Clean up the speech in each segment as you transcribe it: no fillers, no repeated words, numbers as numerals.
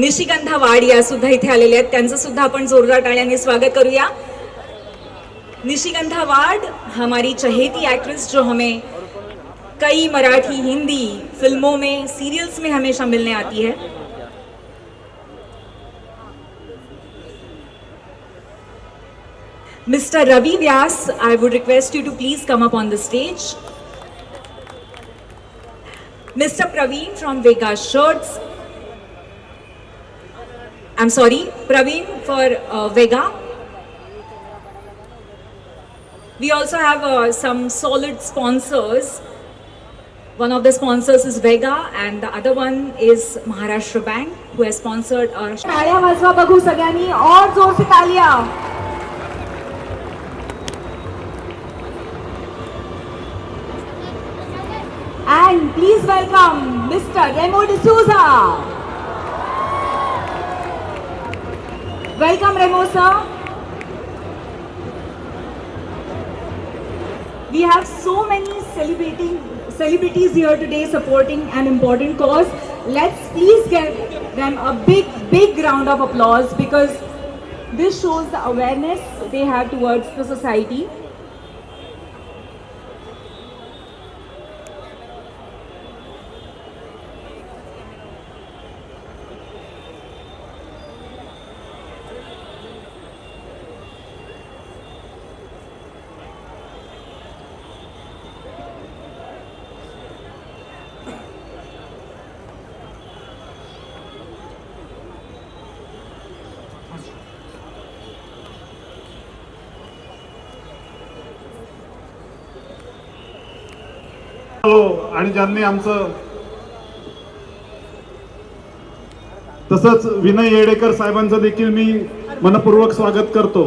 निशिगंधा वाड या सुद्धा इथे आलेले आहेत, त्यांचं सुद्धा आपण जोरदार टाळ्यांनी स्वागत करूया। निशिगंधा वाड हमारी चहेती एक्ट्रेस जो हमें कई मराठी हिंदी फिल्मों में सीरियल्स में हमेशा मिलने आती है। Mr. Ravi Vyas, I would request you to please come up on the stage. Mr. Praveen from Vega Shirts. I'm sorry, Praveen for Vega. We also have some solid sponsors. One of the sponsors is Vega and the other one is Maharashtra Bank who has sponsored our तालियां वाजवा बघू सगळ्यांनी और जोर से तालियां। And please welcome Mr. Remo D'Souza. Welcome Remo sir. We have so many celebrities here today supporting an important cause. Let's please give them a big round of applause because this shows the awareness they have towards the society. आणि ज्यांनी आमचं तसंच विनय येडेकर साहेबांचं देखील मी मनपूर्वक स्वागत करतो,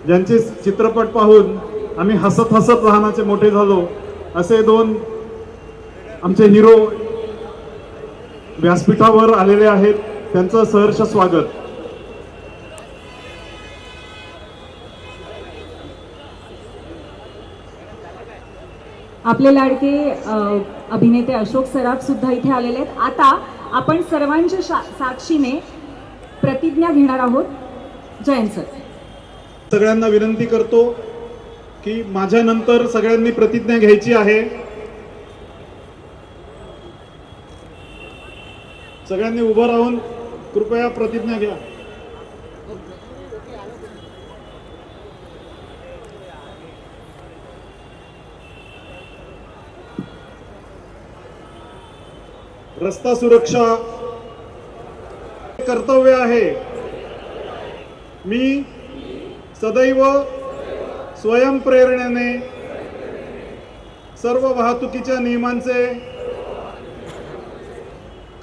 ज्यांचे चित्रपट पाहून आम्ही हसत हसत लहानाचे मोठे झालो। असे दोन आमचे हिरो व्यासपीठावर आलेले आहेत, त्यांचं सहर्ष स्वागत। आपले लाडके अभिनेते अशोक सराफ सुद्धा इथे आलेले आहेत। आता आपण सर्वांच्या साक्षीने प्रतिज्ञा घेणार आहोत। जयंत सर, सगळ्यांना विनंती करतो की माझ्या नंतर सगळ्यांनी प्रतिज्ञा घ्यायची आहे। सगळ्यांनी उभं राहून कृपया प्रतिज्ञा घ्या। रस्ता सुरक्षा कर्तव्य आहे। मी सदैव स्वयंप्रेरणेने सर्व वाहतुकीच्या नियमांचे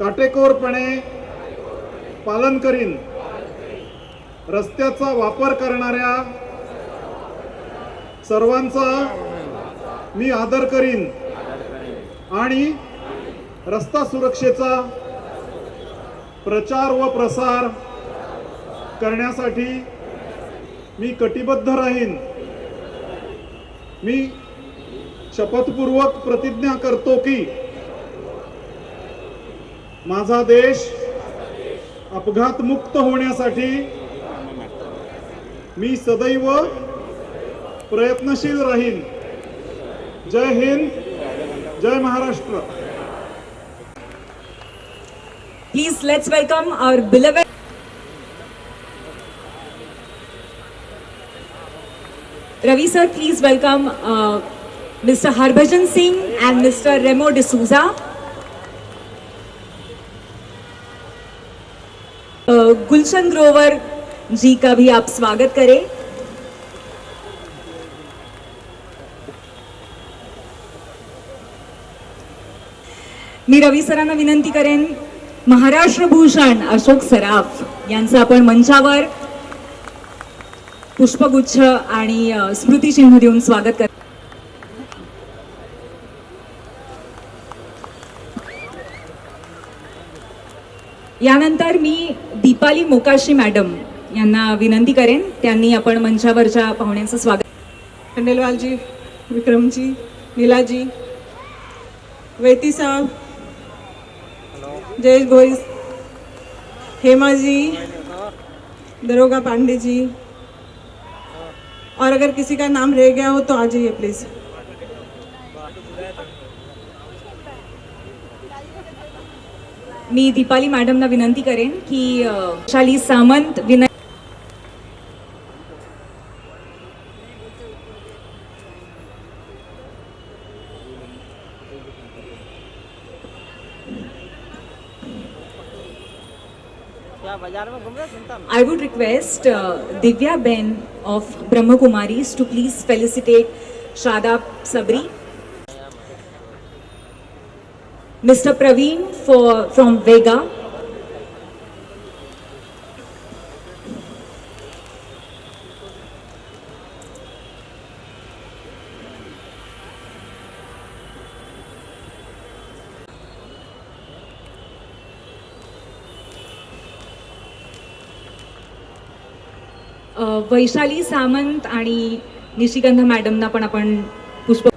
काटेकोरपणे पालन करीन। रस्त्याचा वापर करणाऱ्या सर्वांचा मी आदर करीन आणि रस्ता सुरक्षेचा प्रचार व प्रसार करण्यासाठी मी कटिबद्ध राहीन। मी शपथपूर्वक प्रतिज्ञा करतो की माझा देश अपघात मुक्त होण्यासाठी मी सदैव प्रयत्नशील राहीन। जय हिंद, जय Maharashtra. Please let's welcome our beloved Ravi sir. Please welcome Mr. Harbhajan Singh and Mr. Remo D'Souza. Gulshan Grover जी का भी आप स्वागत करें। मी रवी सरांना विनंती करेन महाराष्ट्र भूषण अशोक सराफ यांचं आपण मंचावर पुष्पगुच्छ आणि स्मृतिचिन्ह देऊन स्वागत कर। यानंतर मी दीपाली मोकाशी मॅडम यांना विनंती करेन, त्यांनी आपण मंचावरच्या पाहुण्यांचं स्वागत। खंडेलवाल जी, विक्रम जी, नीला जी, वेती साहब, जयेश भोईस, हेमा जी, दरोगा पांडे जी, और अगर किसी का नाम रह गया हो तो आ जाइए प्लीज़। मी दीपाली मॅडमना विनंती करेन की वैशाली सामंत विनय I would request Divya Ben of Brahma Kumaris to please felicitate Shadab Sabri. Mr. Praveen from Vega. Vaishali सामंत आणि निशिगंधा मॅडमना पण आपण पुष्प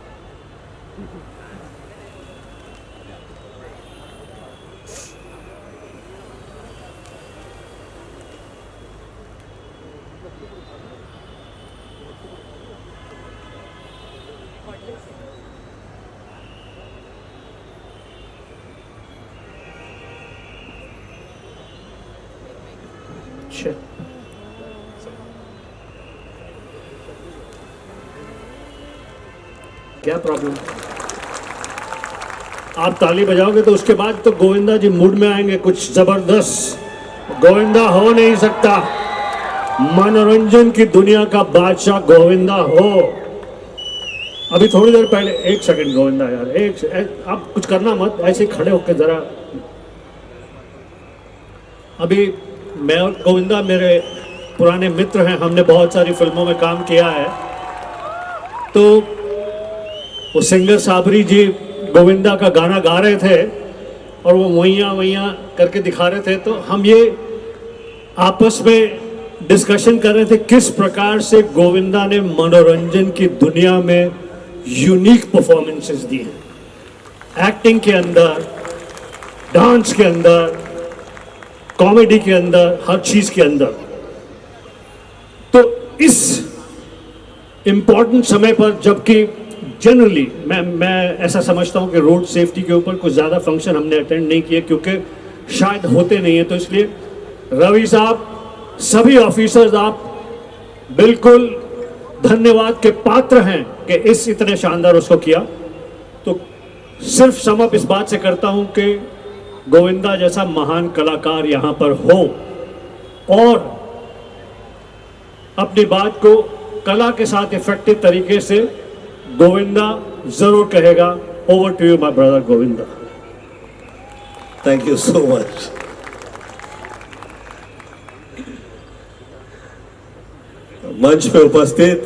क्या प्रॉब्लम? आप ताली बजाओगे तो उसके बाद तो गोविंदा जी मूड में आएंगे कुछ जबरदस्त। गोविंदा हो नहीं सकता, मनोरंजन की दुनिया का बादशाह गोविंदा हो। अभी थोड़ी देर पहले, एक सेकंड गोविंदा यार, आप कुछ करना मत, ऐसे खड़े होकर जरा। अभी मैं और गोविंदा मेरे पुराने मित्र हैं, हमने बहुत सारी फिल्मों में काम किया है। तो वो सिंगर साबरी जी गोविंदा का गाना गा रहे थे और वो वैया करके दिखा रहे थे, तो हम ये आपस में डिस्कशन कर रहे थे किस प्रकार से गोविंदा ने मनोरंजन की दुनिया में यूनिक परफॉर्मेंसेस दी हैं। एक्टिंग के अंदर, डांस के अंदर, कॉमेडी के अंदर, हर चीज के अंदर। तो इस इम्पॉर्टेंट समय पर, जबकि जनरली मैं ऐसा समझता हूं कि रोड सेफ्टी के ऊपर कुछ ज़्यादा फंक्शन हमने अटेंड नहीं किए क्योंकि शायद होते नहीं है, तो इसलिए रवि साहब, सभी ऑफिसर्स, आप बिल्कुल धन्यवाद के पात्र हैं कि इस इतने शानदार उसको किया। तो सिर्फ समअप इस बात से करता हूं कि गोविंदा जैसा महान कलाकार यहाँ पर हो और अपनी बात को कला के साथ इफेक्टिव तरीके से गोविंदा जरूर कहेगा। Over to you my brother Govinda. Thank you so much. मंच पे उपस्थित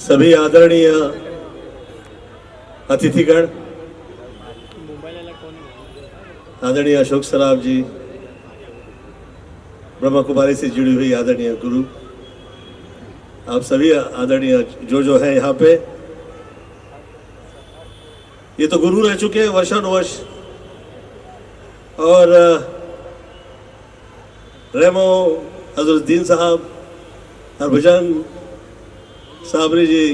सभी आदरणीय अतिथिगण, आदरणीय अशोक सराफ जी, ब्रह्मा कुमारी से जुड़ी हुई आदरणीय गुरु, आप सभी आदरणीय जो है यहाँ पे, ये तो गुरु रह चुके हैं वर्षानुवर्ष। और रेमो, हजरुद्दीन साहब, हरभजन, साबरी जी,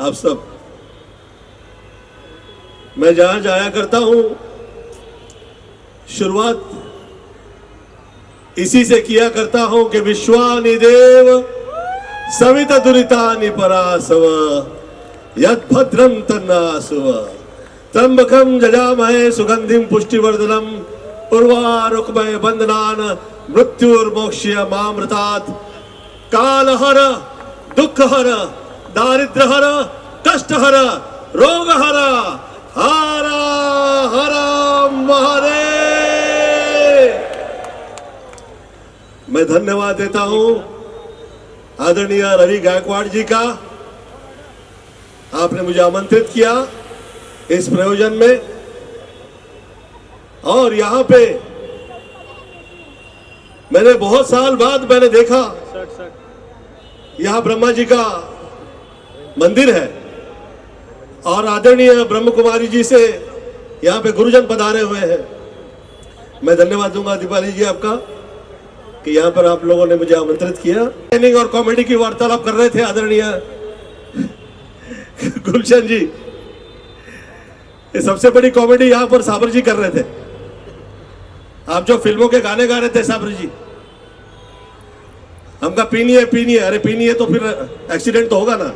आप सब, मैं जहां जाया करता हूं शुरुआत इसी से किया करता हूं कि विश्वानि देव सविता दुरितानि परासव यद भद्रम तन्नासुव त्र्यंबकम जजामहे सुगंधिम पुष्टिवर्धनम उर्वारुकमय बंधनान मृत्युर्मोक्ष्य मामृतात् कालहर दुःखहर दारिद्र्यहर कष्टहर रोगहर हर हर महादेव। मैं धन्यवाद देता हूं आदरणीय रवि गायकवाड़ जी का, आपने मुझे आमंत्रित किया इस प्रयोजन में। और यहाँ पे मैंने बहुत साल बाद मैंने देखा, यहाँ ब्रह्मा जी का मंदिर है और आदरणीय ब्रह्म कुमारी जी से यहाँ पे गुरुजन पधारे हुए हैं। मैं धन्यवाद दूंगा दीपाली जी आपका कि यहाँ पर आप लोगों ने मुझे आमंत्रित किया। ट्रेनिंग और कॉमेडी की वार्तालाप कर रहे थे आदरणीय गुलशन जी। ये सबसे बड़ी कॉमेडी यहाँ पर साबर जी कर रहे थे। आप जो फिल्मों के गाने गा रहे थे साबर जी, हमका पीनी है, अरे पीनी है तो फिर एक्सीडेंट तो होगा ना,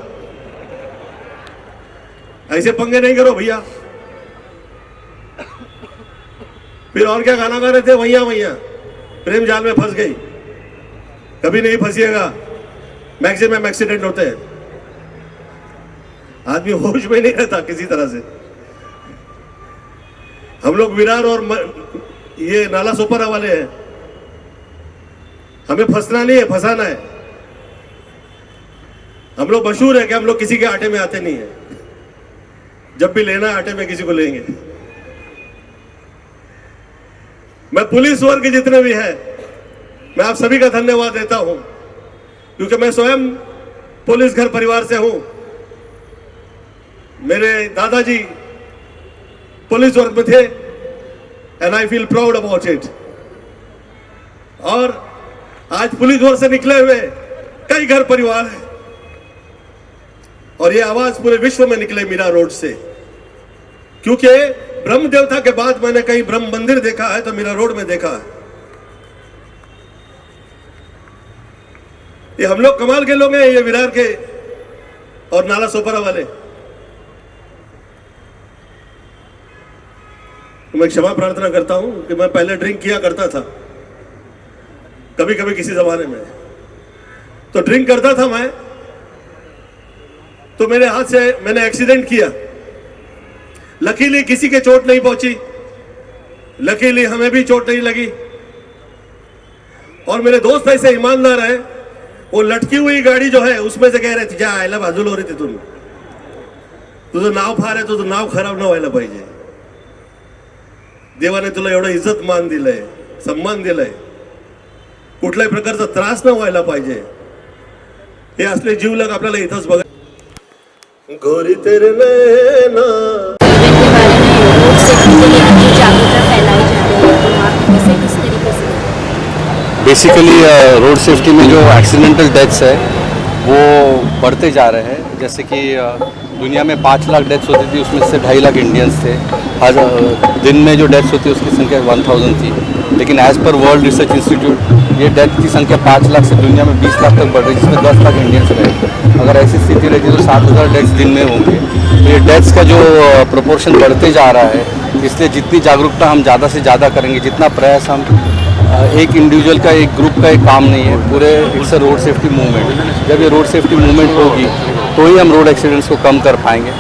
ऐसे पंगे नहीं करो भैया। फिर और क्या गाना गा रहे थे, वैया प्रेम जाल में फंस गई, कभी नहीं फंसिएगा, मैक्सिमम एक्सीडेंट होते हैं। आदमी होश में नहीं रहता किसी तरह से। हम लोग विरार और ये नाला सोपारा वाले हैं, हमें फंसना नहीं है, फंसाना है। हम लोग मशहूर है कि हम लोग किसी के आटे में आते नहीं है, जब भी लेना है आटे में किसी को लेंगे। मैं पुलिस वर्ग के जितने भी हैं, मैं आप सभी का धन्यवाद देता हूं, क्योंकि मैं स्वयं पुलिस घर परिवार से हूं। मेरे दादाजी पुलिस वर्ग में थे and I feel proud about it. और आज पुलिस वर्ग से निकले हुए कई घर परिवार हैं और ये आवाज पूरे विश्व में निकले मीरा रोड से, क्योंकि ब्रह्म देवता के बाद मैंने कहीं ब्रह्म मंदिर देखा है तो मीरा रोड में देखा है। ये हम लोग कमाल के लोग हैं, ये विरार के और नाला सोपारा वाले। तो मैं क्षमा प्रार्थना करता हूं कि मैं पहले ड्रिंक किया करता था, कभी कभी किसी जमाने में तो ड्रिंक करता था मैं, तो मेरे हाथ से मैंने एक्सीडेंट किया। लकीली किसी के चोट नहीं पहुंची, लकीली हमें भी चोट नहीं लगी। और मेरे दोस्त ऐसे ईमानदार है, वो लटकी हुई गाड़ी जो है उसमें से कह रहे थे, जा आयला बाजूला हो रही थी तुझं नाव फार आहे, तुझं नाव खराब न व्हायला पाहिजे। देवाने तुला एवढं इज्जत मान दिलंय, सन्मान दिलाय, कुठल्याही प्रकारचा त्रास न व्हायला पाहिजे। हे असले जीवलग आपल्याला इथंच बघा। गोरी तेरे नैना बेसिकली रोड सेफ्टी में जो एक्सीडेंटल डेथ्स है वो बढ़ते जा रहे हैं। जैसे कि दुनिया में 5 लाख डेथ्स होती थी, उसमें से 2.5 लाख इंडियंस थे। आज दिन में जो डेथ्स होती है उसकी संख्या 1000 थी, लेकिन as per world research institute ये डेथ की संख्या 5 लाख से दुनिया में 20 लाख तक बढ़ रही है, जिसमें 10 लाख इंडियंस रहे। अगर ऐसी स्थिति रहती तो 7000 डेथ्स दिन में होंगे। तो ये डेथ्स का जो प्रोपोर्शन बढ़ते जा रहा है, इसलिए जितनी जागरूकता हम ज़्यादा से ज़्यादा करेंगे, जितना प्रयास हम एक इंडिविजुअल का, एक ग्रुप का एक काम नहीं है, पूरे it's a road safety movement. जब ये रोड सेफ्टी मूवमेंट होगी तो ही हम रोड एक्सीडेंट्स को कम कर पाएंगे।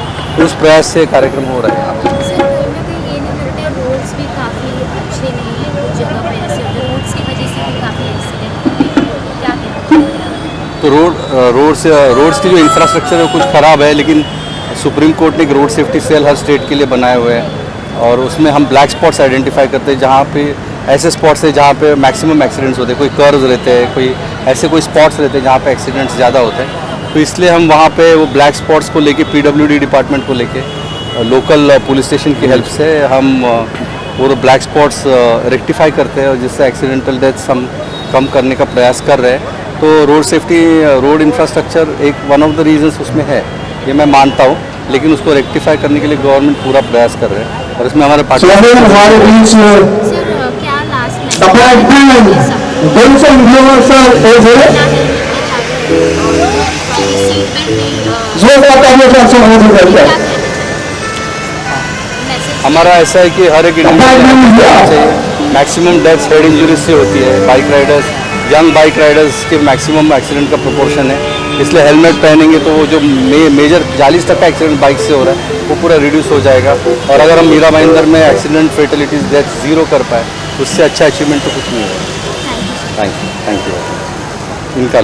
उस प्रयास से कार्यक्रम हो रहे हैं। सर, कहीं ना कहीं ये नहीं लगता रोड्स भी काफ़ी अच्छे नहीं हैं, कुछ जगह पे ऐसे रोड्स की वजह से भी काफ़ी एक्सीडेंट होते हैं, क्या कहते हैं? तो रोड्स की जो इंफ्रास्ट्रक्चर है कुछ ख़राब है, लेकिन सुप्रीम कोर्ट ने एक रोड सेफ्टी सेल हर स्टेट के लिए बनाए हुए हैं और उसमें हम ब्लैक स्पॉट्स आइडेंटिफाई करते हैं, जहाँ पे ऐसे स्पॉट्स है जहाँ पे मैक्सिमम एक्सीडेंट्स होते हैं। कोई कर्व्स रहते हैं, कोई ऐसे कोई स्पॉट्स रहते हैं जहाँ पे एक्सीडेंट्स ज़्यादा होते हैं। तो इसलिए हम वहाँ पे वो ब्लैक स्पॉट्स को लेके PWD डिपार्टमेंट को लेके लोकल पुलिस स्टेशन की हेल्प से हम वो ब्लैक स्पॉट्स रेक्टिफाई करते हैं और जिससे एक्सीडेंटल डेथ्स हम कम करने का प्रयास कर रहे हैं। तो रोड सेफ्टी, रोड इंफ्रास्ट्रक्चर एक वन ऑफ द रीजंस उसमें है, ये मैं मानता हूँ, लेकिन उसको रेक्टिफाई करने के लिए गवर्नमेंट पूरा प्रयास कर रहे हैं और इसमें हमारे पार्टी सर, क्या लास्ट हमारा ऐसा है कि हर एक इंडिविजुअल चाहिए। मैक्सिमम डेथ्स हेड इंजरीज से होती है। Bike Riders, young bike Riders के मैक्सिमम एक्सीडेंट का प्रोपोर्शन है, इसलिए हेलमेट पहनेंगे तो वो जो मेजर 40% एक्सीडेंट बाइक से हो रहा है वो पूरा रिड्यूस हो जाएगा। और अगर हम मीरा भाईंदर में एक्सीडेंट फेटलिटीज डेथ 0 कर पाए, उससे अच्छा अचीवमेंट तो कुछ नहीं है। Thank you. इनका